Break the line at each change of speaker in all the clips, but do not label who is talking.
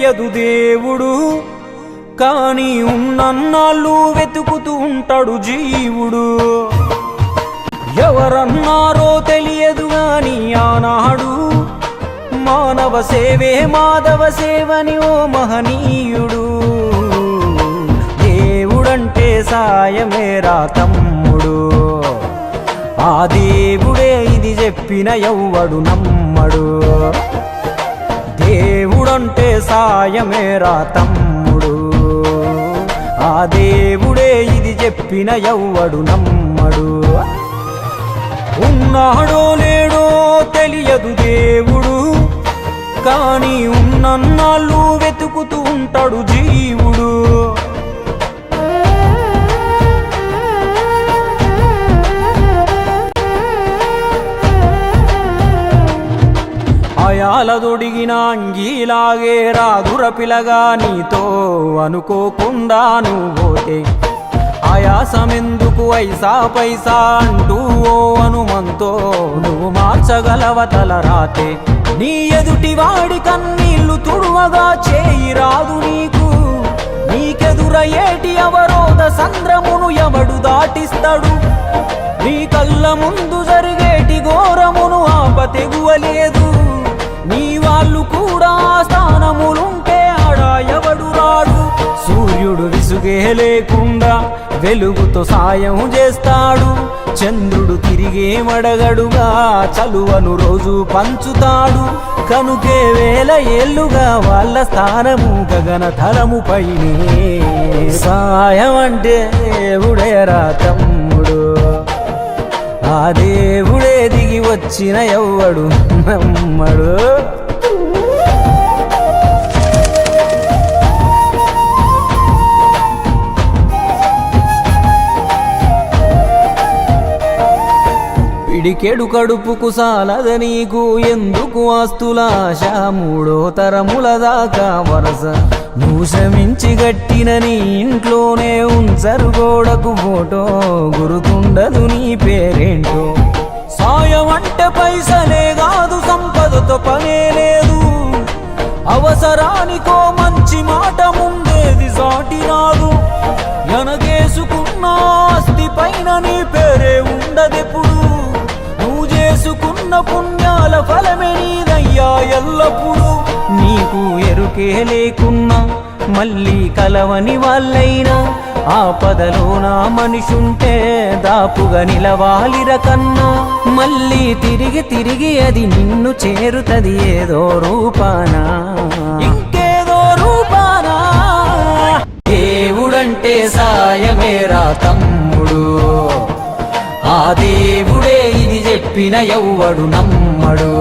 తెలియదు దేవుడు, కానీ ఉన్నన్నాళ్ళు వెతుకుతూ ఉంటాడు జీవుడు. ఎవరన్నారో తెలియదు గాని ఆనాడు మానవ సేవే మాధవ సేవని ఓ మహనీయుడు. దేవుడంటే సాయమేరా తమ్ముడు, ఆ దేవుడే ఇది చెప్పిన ఎవ్వడు నమ్మడు. దేవుడంటే సాయమేరా తమ్ముడు, ఆ దేవుడే ఇది చెప్పిన ఎవ్వడు నమ్మడు. ఉన్నాడో లేడో తెలియదు దేవుడు, కానీ ఉన్నన్నాళ్ళు వెతుకుతూ ఉంటాడు జీవుడు. అయాలదొడిగిన అంగీలాగే రాదుర పిలగా నీతో అనుకోకుండా నువ్వోతే. ఆయాసమెందుకు ఐసా పైసా అంటూ ఓ అనుమంతో నువ్వు మార్చగలవ తల రాతే. నీ ఎదుటి వాడి కన్నీళ్లు తుడువగా చేయి రాదు నీకు, నీకెదురయ్యేటి అవరోధ సంద్రమును ఎవడు దాటిస్తాడు. నీ కళ్ళ ముందు జరిగేటి ఘోరమును ఆపతెగువలేదు, నీ వాళ్ళు కూడా స్థానములుంటే ఆడ ఎవడు రాడు. సూర్యుడు విసుగే లేకుండా వెలుగుతో సాయం చేస్తాడు, చంద్రుడు తిరిగే మడగడుగా చలువను రోజు పంచుతాడు. కనుకే వేల ఏళ్ళుగా వాళ్ళ స్థానము గగన తలముపైనే. సాయం అంటే దేవుడేరా తమ్ముడు, ఆ దేవుడే దిగి వచ్చిన ఎవ్వడు నమ్మడు. పిడికెడు కడుపుకు సాలద నీకు ఎందుకు ఆస్తులాశ, మూడో తరముల దాకా వరస. నువ్వు శ్రమించి గట్టిన నీ ఇంట్లోనే ఉంచరు గోడకు ఫోటో, గురుతుండదు నీ పేరేంటో. సాయం అంటే పైసలే కాదు, సంపదతో పనే లేదు. అవసరానికో మంచి మాట ముందేది సాటి రాదు. ఎనగేసుకున్న ఆస్తి పైన నీ పేరే ఉండదెప్పుడు, నువ్వు చేసుకున్న పుణ్యాల ఫలమే నీదయ్యా ఎల్లప్పుడు. నీకు ఎరుకే లేకున్నా మళ్ళీ కలవని వాళ్ళైనా, ఆపదలో నా మనిషుంటే దాపుగా నిలవాలిర కన్నా. మళ్ళీ తిరిగి తిరిగి అది నిన్ను చేరుతది ఏదో రూపానా, ఇంకేదో రూపానా. దేవుడంటే సాయమేరా తమ్ముడు, ఆ దేవుడే ఇది చెప్పిన ఎవ్వడు నమ్మడు.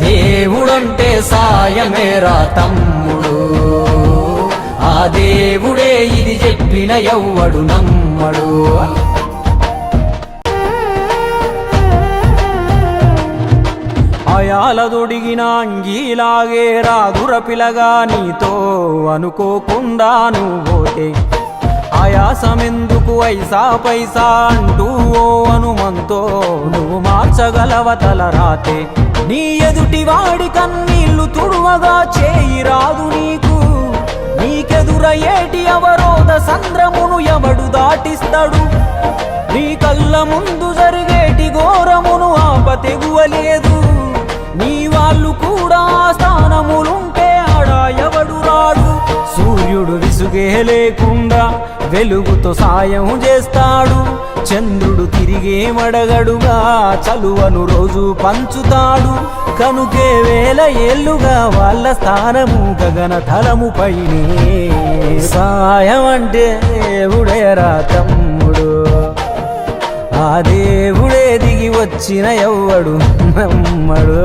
దేవుడంటే సాయమేరా తమ్ముడు, ఆ దేవుడే ఇది చెప్పిన ఎవ్వడు నమ్మడు. అయాలదొడిగిన అంగీలాగే రాదుర పిలగా నీతో అనుకోకుండా నువ్వోతే. ఆయాసమెందుకు ఐసా పైసా అంటూ ఓ అనుమంతో నువ్వు మార్చగలవ తల రాతే. నీ ఎదుటి వాడి కన్నీళ్లు తుడువగా చేయి రాదు నీకు, నీకెదురయ్యేటి అవరోధ సంద్రమును ఎవడు దాటిస్తాడు. నీ కళ్ళ ముందు జరిగేటి ఘోరమును ఆపతెగువలేదు, నీ వాళ్ళు కూడా స్థానములుంటే ఆడ ఎవడు రాడు. సూర్యుడు విసుగే లేకుండా వెలుగుతో సాయం చేస్తాడు, చంద్రుడు తిరిగే మడగడుగా చలువను రోజు పంచుతాడు. కనుకే వేల ఏళ్ళుగా వాళ్ళ స్థానము గగన తలముపైనే. సాయం అంటే దేవుడేరా తమ్ముడు, ఆ దేవుడే దిగి వచ్చిన ఎవ్వడు నమ్మడు.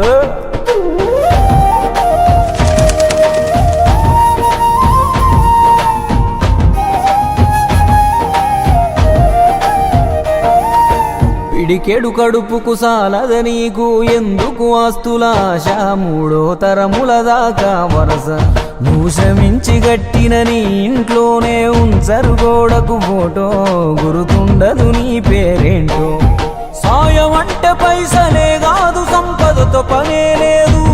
పిడికెడు కడుపుకు సాలద నీకు ఎందుకు ఆస్తులాశ, మూడో తరముల దాకా వరస. నువ్వు శ్రమించి గట్టిన నీ ఇంట్లోనే ఉంచరు గోడకు ఫోటో, గురుతుండదు నీ పేరేంటో. సాయం అంటే పైసలే కాదు, సంపదతో పనే లేదు.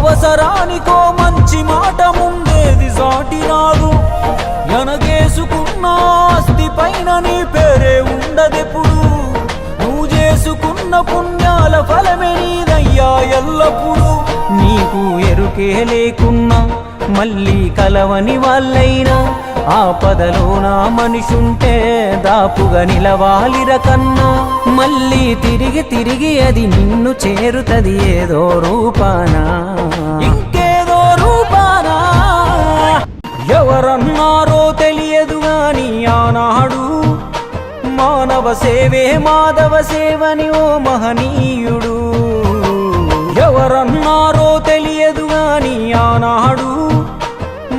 అవసరానికో మంచి మాట ముందేది సాటి రాదు. ఎనగేసుకున్న ఆస్తి పైన నీ పేరే ఉండదెప్పుడు. నువ్వు చేసుకున్న పుణ్యాల ఫలమే నీదయ్యా ఎల్లప్పుడు. నీకు ఎరుకే లేకున్నా మళ్ళీ కలవని వాళ్ళైనా ఆపదలోన మనిషుంటే దాపుగా నిలవాలిర కన్నా. మళ్ళీ తిరిగి తిరిగి అది నిన్ను చేరుతది ఏదో రూపానా, ఇంకేదో రూపానా. ఎవరన్నారో తెలియదు గాని ఆనాడు మానవ సేవే మాధవ సేవని ఓ మహనీయుడు. ఎవరన్నారో తెలియదు గాని ఆనాడు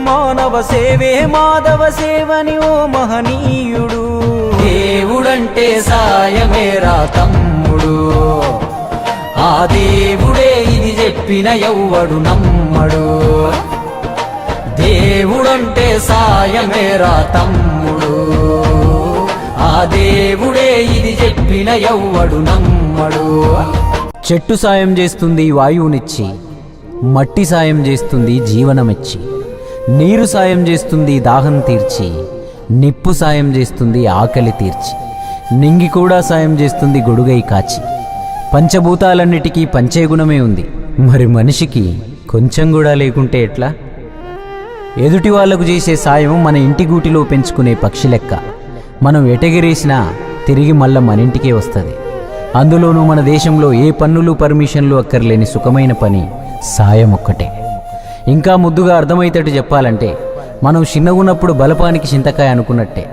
మానవ సేవే మాధవ సేవని ఓ మహనీయుడు. దేవుడంటే సాయమేరా తమ్ముడు, ఆ దేవుడే ఇది చెప్పిన ఎవ్వడు నమ్మడు. దేవుడంటే సాయమేరా తమ్ముడు, ఆ దేవుడే ఇది చెప్పిన ఎవ్వడు నమ్మడు. చెట్టు సాయం చేస్తుంది వాయువునిచ్చి, మట్టి సాయం చేస్తుంది జీవనమిచ్చి, నీరు సాయం చేస్తుంది దాహం తీర్చి, నిప్పు సాయం చేస్తుంది ఆకలి తీర్చి, నింగి కూడా సాయం చేస్తుంది గొడుగై కాచి. పంచభూతాలన్నిటికీ పంచే గుణమే ఉంది, మరి మనిషికి కొంచెం కూడా లేకుంటే ఎట్లా? ఎదుటి వాళ్లకు చేసే సాయం మన ఇంటి గూటిలో పెంచుకునే పక్షి లెక్క. మనం ఎటగిరేసినా తిరిగి మళ్ళా మన ఇంటికే వస్తుంది. అందులోనూ మన దేశంలో ఏ పన్నులు పర్మిషన్లు అక్కర్లేని సుఖమైన పని సాయం ఒక్కటే. ఇంకా ముద్దుగా అర్థమయ్యేటట్టు చెప్పాలంటే మనం చిన్నగున్నప్పుడు బలపానికి చింతకాయ అనుకున్నట్టే.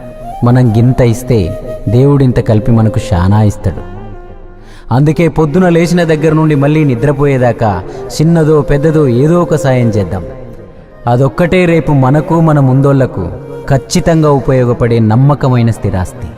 మనం గింత ఇస్తే దేవుడింత కలిపి మనకు శానా ఇస్తాడు. అందుకే పొద్దున లేచిన దగ్గర నుండి మళ్ళీ నిద్రపోయేదాకా చిన్నదో పెద్దదో ఏదో ఒక సాయం చేద్దాం. అదొక్కటే రేపు మనకు మన ముందోళ్లకు ఖచ్చితంగా ఉపయోగపడే నమ్మకమైన స్థిరాస్తి.